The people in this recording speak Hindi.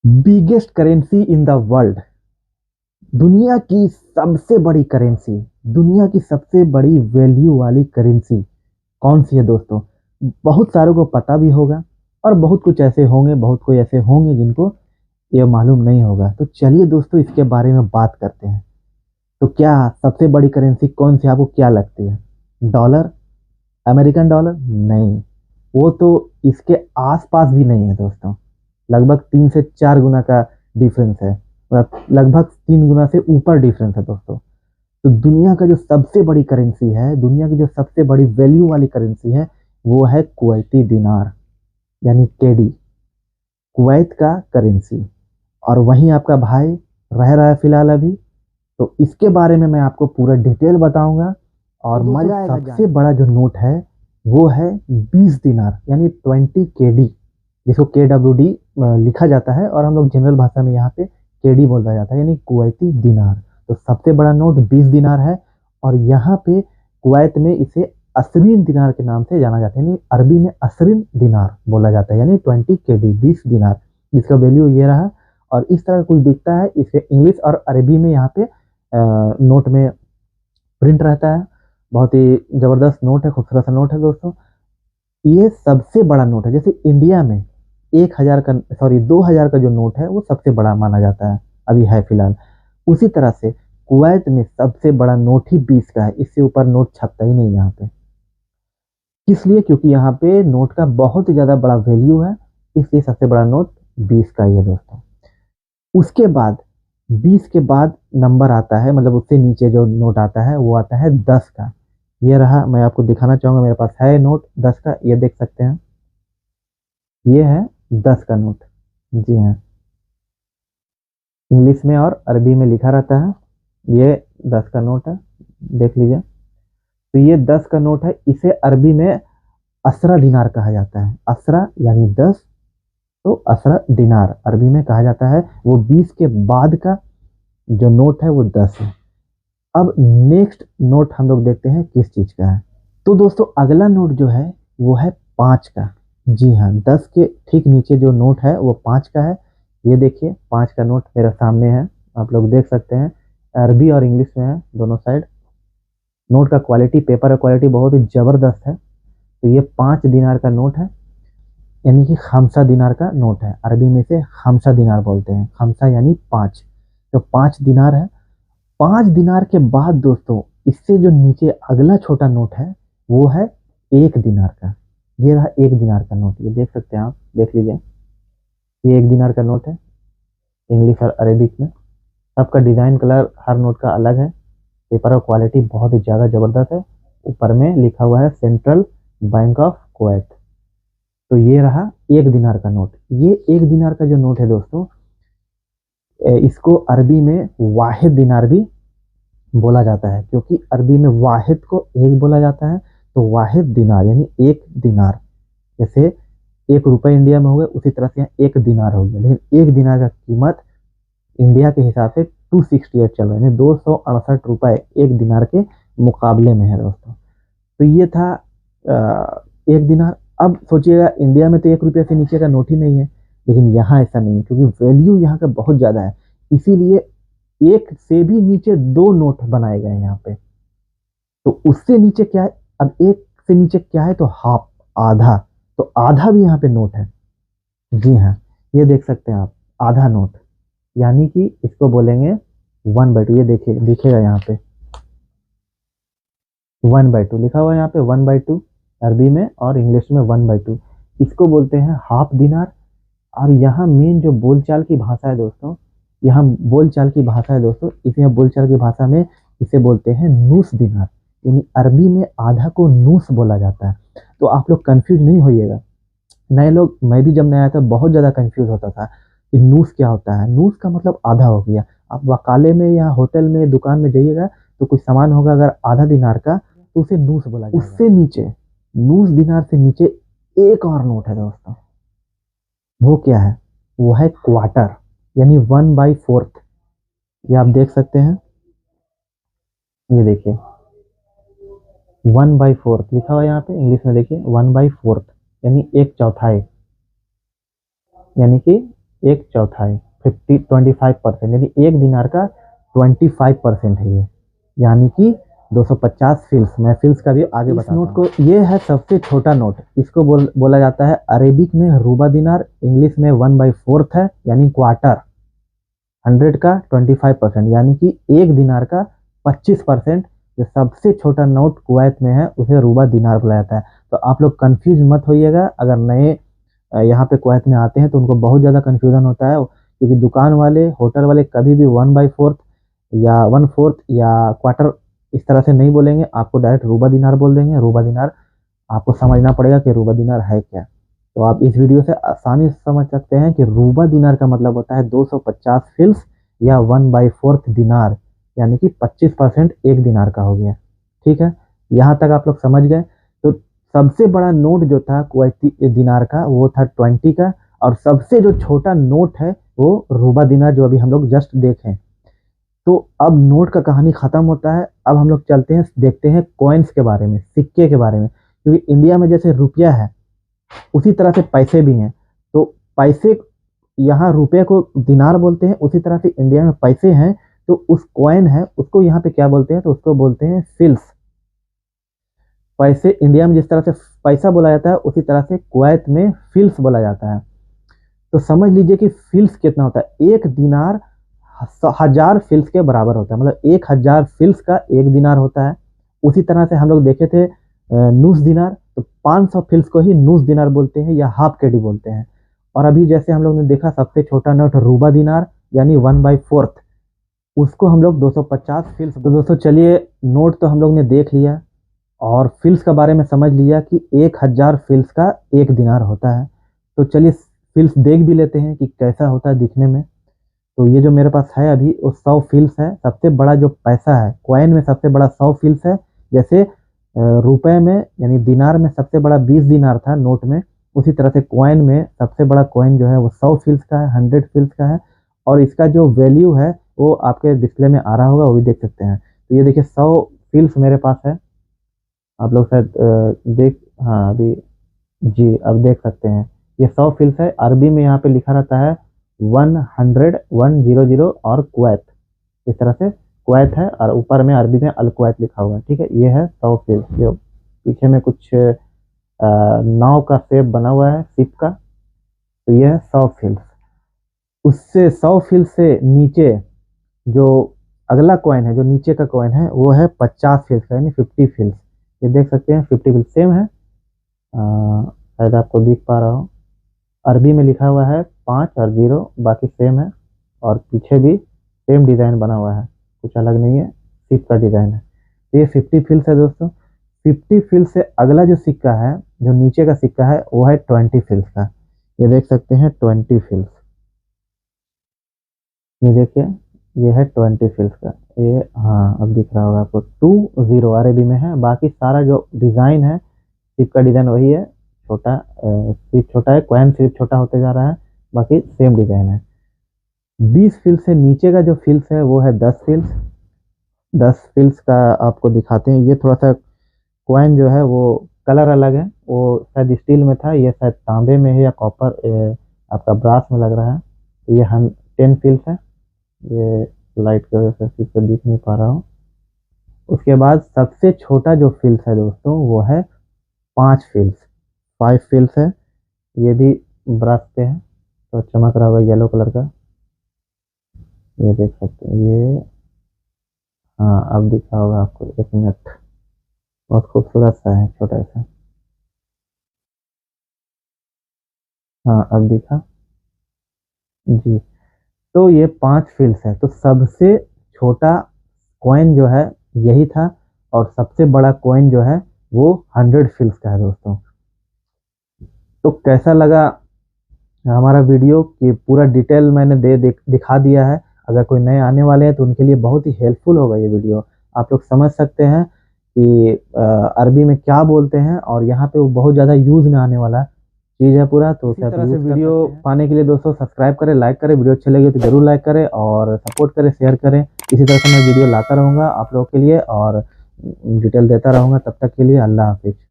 Biggest currency in the world, दुनिया की सबसे बड़ी करेंसी, दुनिया की सबसे बड़ी वैल्यू वाली करेंसी कौन सी है दोस्तों? बहुत सारों को पता भी होगा और बहुत कुछ ऐसे होंगे, बहुत कोई ऐसे होंगे जिनको ये मालूम नहीं होगा। तो चलिए दोस्तों इसके बारे में बात करते हैं। तो क्या सबसे बड़ी करेंसी कौन सी आपको क्या लगती है? डॉलर? American dollar? नहीं, वो तो इसके आसपास भी नहीं है दोस्तों। लगभग 3 से 4 गुना का डिफरेंस है, लगभग 3 गुना से ऊपर डिफरेंस है दोस्तों। तो दुनिया का जो सबसे बड़ी करेंसी है, दुनिया की जो सबसे बड़ी वैल्यू वाली करेंसी है, वो है कुवैती दिनार, यानी केडी, कुवैत का करेंसी। और वहीं आपका भाई रह रहा है फिलहाल अभी। तो इसके बारे में मैं आपको पूरा डिटेल बताऊंगा और तो दोस्तों मजा आएगा। सबसे जान बड़ा जो नोट है वो है 20 दिनार, यानी 20 केडी, जिसको KWD लिखा जाता है और हम लोग जनरल भाषा में यहाँ पे केडी बोला जाता है, यानी कुवैती दिनार। तो सबसे बड़ा नोट 20 दिनार है और यहाँ पे कुवैत में इसे असरीन दिनार के नाम से जाना जाता है, यानी अरबी में असरीन दिनार बोला जाता है, यानी 20 केडी, 20 दिनार, जिसका वैल्यू ये रहा। और इस तरह कुछ दिखता है, इसे इंग्लिश और अरबी में यहाँ पे नोट में प्रिंट रहता है। बहुत ही जबरदस्त नोट है, खूबसूरत सा नोट है दोस्तों। ये सबसे बड़ा नोट है। जैसे इंडिया में 1,000 का, सॉरी 2,000 का जो नोट है वो सबसे बड़ा माना जाता है, अभी है फिलहाल। उसी तरह से कुवैत में सबसे बड़ा नोट ही 20 का है, इससे ऊपर नोट छपता ही नहीं यहाँ पे। किस लिए? क्योंकि यहाँ पे नोट का बहुत ही ज़्यादा बड़ा वैल्यू है, इसलिए सबसे बड़ा नोट 20 का ही है दोस्तों। उसके बाद 20 के बाद नंबर आता है, मतलब उससे नीचे जो नोट आता है वो आता है 10 का। ये रहा, मैं आपको दिखाना चाहूंगा, मेरे पास है नोट 10 का, ये देख सकते हैं। ये है 10 का नोट। जी हाँ, इंग्लिश में और अरबी में लिखा रहता है। ये 10 का नोट है, देख लीजिए। तो ये 10 का नोट है, इसे अरबी में असरा दिनार कहा जाता है। असरा यानी 10, तो असरा दिनार अरबी में कहा जाता है। वो 20 के बाद का जो नोट है वो 10 है। अब नेक्स्ट नोट हम लोग देखते हैं किस चीज का है। तो दोस्तों अगला नोट जो है वो है 5 का। जी हाँ, 10 के ठीक नीचे जो नोट है वो 5 का है। ये देखिए 5 का नोट मेरे सामने है, आप लोग देख सकते हैं। अरबी और इंग्लिश में है दोनों साइड। नोट का क्वालिटी, पेपर का क्वालिटी बहुत ही जबरदस्त है। तो ये 5 दिनार का नोट है, यानी कि खमसा दिनार का नोट है। अरबी में से खमसा दिनार बोलते हैं, खमसा यानी 5। तो 5 दिनार है। 5 दिनार के बाद दोस्तों इससे जो नीचे अगला छोटा नोट है वो है 1 दिनार का। ये रहा 1 दिनार का नोट, ये देख सकते हैं आप, देख लीजिए। ये 1 दिनार का नोट है, इंग्लिश और अरेबिक में। सबका डिजाइन कलर हर नोट का अलग है। पेपर और क्वालिटी बहुत ही ज़्यादा ज़बरदस्त है। ऊपर में लिखा हुआ है सेंट्रल बैंक ऑफ कुवैत। तो ये रहा 1 दिनार का नोट। ये 1 दिनार का जो नोट है दोस्तों, इसको अरबी में वाहिद दिनार भी बोला जाता है, क्योंकि अरबी में वाहिद को एक बोला जाता है। तो वाहिद दिनार यानी 1 दिनार। जैसे 1 रुपए इंडिया में हो गए, उसी तरह से यहाँ 1 दिनार हो गया। लेकिन 1 दिनार का कीमत इंडिया के हिसाब से 268 चल रहा है, यानी 268 रुपए 1 दिनार के मुकाबले में है दोस्तों। तो ये था 1 दिनार। अब सोचिएगा इंडिया में तो 1 रुपये से नीचे का नोट ही नहीं है, लेकिन यहाँ ऐसा नहीं है, क्योंकि वैल्यू यहाँ का बहुत ज़्यादा है। इसीलिए एक से भी नीचे दो नोट बनाए गए हैं यहाँ पे। तो उससे नीचे क्या है? अब एक से नीचे क्या है? तो हाफ, आधा। तो आधा भी यहाँ पे नोट है। जी हाँ, ये देख सकते हैं आप, आधा नोट, यानी कि इसको बोलेंगे 1/2। ये देखिए, दिखेगा यहाँ पे 1/2 लिखा हुआ है यहाँ पे, 1/2 अरबी में और इंग्लिश में 1/2। इसको बोलते हैं हाफ दिनार। और यहाँ मेन जो बोलचाल की भाषा है दोस्तों, यहाँ बोलचाल की भाषा है दोस्तों, इसमें बोलचाल की भाषा में इसे बोलते हैं नूस दिनार, यानी अरबी में आधा को नूस बोला जाता है। तो आप लोग कंफ्यूज नहीं होइएगा। नए लोग, मैं भी जब नया आया था बहुत ज़्यादा कंफ्यूज होता था कि नूस क्या होता है। नूस का मतलब आधा हो गया। आप वकाले में या होटल में, दुकान में जाइएगा तो कुछ सामान होगा अगर आधा दिनार का, तो उसे नूस बोला जाएगा। उससे नीचे, नूस दिनार से नीचे एक और नोट है दोस्तों। वो क्या है? वो है क्वार्टर, यानी 1/4। ये आप देख सकते हैं, ये देखिए 1/4 लिखा हुआ है यहाँ पे इंग्लिश में। देखिए 1/4 यानी 1/4, यानी कि एक चौथाई 25%, यानी 1 दिनार का 25% है ये, यानी कि 250 फिल्स। मैं फिल्स का भी आगे बताता हूँ। नोट को, ये है सबसे छोटा नोट, इसको बोला जाता है अरेबिक में रूबा दिनार, इंग्लिश में 1/4 है, यानी क्वार्टर। 100 का 25%, यानी कि 1 दिनार का 25%। जो सबसे छोटा नोट कुवैत में है उसे रूबा दिनार बुलाया जाता है। तो आप लोग कंफ्यूज मत होइएगा, अगर नए यहाँ पे कुवैत में आते हैं तो उनको बहुत ज़्यादा कन्फ्यूज़न होता है, क्योंकि दुकान वाले, होटल वाले कभी भी 1/4 या 1/4 या क्वार्टर इस तरह से नहीं बोलेंगे, आपको डायरेक्ट रूबा दिनार बोल देंगे। रूबा दिनार आपको समझना पड़ेगा कि रूबा दिनार है क्या। तो आप इस वीडियो से आसानी से समझ सकते हैं कि रूबा दिनार का मतलब होता है 250 फिल्स या 1/4 दिनार, यानी कि 25% 1 दिनार का हो गया। ठीक है, यहाँ तक आप लोग समझ गए। तो सबसे बड़ा नोट जो था कुवैती दिनार का वो था 20 का, और सबसे जो छोटा नोट है वो रूबा दिनार, जो अभी हम लोग जस्ट देखें। तो अब नोट का कहानी खत्म होता है। अब हम लोग चलते हैं, देखते हैं कॉइन्स के बारे में, सिक्के के बारे में। क्योंकि इंडिया में जैसे रुपया है उसी तरह से पैसे भी हैं। तो पैसे, यहाँ रुपये को दिनार बोलते हैं, उसी तरह से इंडिया में पैसे हैं। तो उस कॉइन है उसको यहाँ पे क्या बोलते हैं, तो उसको बोलते हैं फिल्स। पैसे इंडिया में जिस तरह से पैसा बोला जाता है उसी तरह से कुवैत में फिल्स बोला जाता है। तो समझ लीजिए कि फिल्स कितना होता है। 1 दिनार 1000 फिल्स के बराबर होता है, मतलब 1000 फिल्स का 1 दिनार होता है। उसी तरह से हम लोग देखे थे नूस दिनार, तो 500 फिल्स को ही नूस दिनार बोलते हैं या हाफ केडी बोलते हैं। और अभी जैसे हम लोग ने देखा सबसे छोटा नोट रूबा दिनार, यानी 1/4, उसको हम लोग 250 फिल्स। तो दोस्तों चलिए, नोट तो हम लोग ने देख लिया और फिल्स के बारे में समझ लिया कि 1000 फिल्स का 1 दिनार होता है। तो चलिए फिल्स देख भी लेते हैं कि कैसा होता है दिखने में। तो ये जो मेरे पास है अभी वो 100 फिल्स है। सबसे बड़ा जो पैसा है कॉइन में, सबसे बड़ा 100 फिल्स है। जैसे रुपए में यानी दिनार में सबसे बड़ा 20 दिनार था नोट में, उसी तरह से कॉइन में सबसे बड़ा कॉइन जो है वो 100 फिल्स का है, 100 फिल्स का है। और इसका जो वैल्यू है वो आपके डिस्प्ले में आ रहा होगा, वो भी देख सकते हैं। तो ये देखिए 100 फिल्स मेरे पास है। आप लोग शायद हाँ अभी जी अब देख सकते हैं ये 100 फिल्स है। अरबी में यहाँ पे लिखा रहता है 100 और कुवैत, इस तरह से कुवैत है और ऊपर में अरबी में अल कुवैत लिखा हुआ है। ठीक है, ये है 100 फिल्स। जो पीछे में कुछ नाव का शेप बना हुआ है, शिप का, तो ये है 100 फिल्स। उससे 100 फिल्स से नीचे जो अगला कॉइन है, जो नीचे का कॉइन है, वो है 50 फिल्स का, यानी 50 फिल्स। ये देख सकते हैं 50 फिल्स सेम है, शायद आपको दिख पा रहा हो। अरबी में लिखा हुआ है 5 और 0, बाकी सेम है। और पीछे भी सेम डिज़ाइन बना हुआ है, कुछ अलग नहीं है, शिप का डिज़ाइन है। तो ये 50 फिल्स है दोस्तों। 50 फिल्स से अगला जो सिक्का है, जो नीचे का सिक्का है, वो है 20 फिल्स का। ये देख सकते हैं 20 फिल्स। ये देखिए ये है 20 फिल्स का। ये हाँ अब दिख रहा होगा आपको, 20 अरबी में है। बाकी सारा जो डिज़ाइन है, शिप का डिज़ाइन वही है, छोटा सिर्फ छोटा है, कॉइन सिर्फ छोटा होते जा रहा है, बाकी सेम डिज़ाइन है। 20 फिल्स से नीचे का जो फिल्स है वो है 10 फिल्स। 10 फिल्स का आपको दिखाते हैं। ये थोड़ा सा कॉइन जो है वो कलर अलग है, वो शायद स्टील में था, ये शायद तांबे में है या कॉपर, आपका ब्रास में लग रहा है। ये हम 10 फिल्स है। ये लाइट की वजह से ठीक से दिख नहीं पा रहा हूँ। उसके बाद सबसे छोटा जो फिल्स है दोस्तों वो है 5 फिल्स, 5 फिल्स है। ये भी ब्रश पे है तो चमक रहा होगा येलो कलर का, ये देख सकते हैं। ये हाँ अब दिखा होगा आपको, 1 मिनट। बहुत खूबसूरत सा है, छोटा सा। हाँ अब दिखा जी। तो ये 5 फिल्स है। तो सबसे छोटा कॉइन जो है यही था, और सबसे बड़ा कॉइन जो है वो 100 फिल्स का है दोस्तों। तो कैसा लगा हमारा वीडियो, कि पूरा डिटेल मैंने दिखा दिया है। अगर कोई नए आने वाले हैं तो उनके लिए बहुत ही हेल्पफुल होगा ये वीडियो। आप लोग समझ सकते हैं कि अरबी में क्या बोलते हैं, और यहाँ पे वो बहुत ज़्यादा यूज़ में आने वाला चीज़ है पूरा। तो इसी तरह से वीडियो पाने के लिए दोस्तों सब्सक्राइब करें, लाइक करें, वीडियो अच्छी लगी तो जरूर लाइक करें और सपोर्ट करें, शेयर करें। इसी तरह से मैं वीडियो लाता रहूँगा आप लोगों के लिए और डिटेल देता रहूँगा। तब तक के लिए अल्लाह हाफिज़।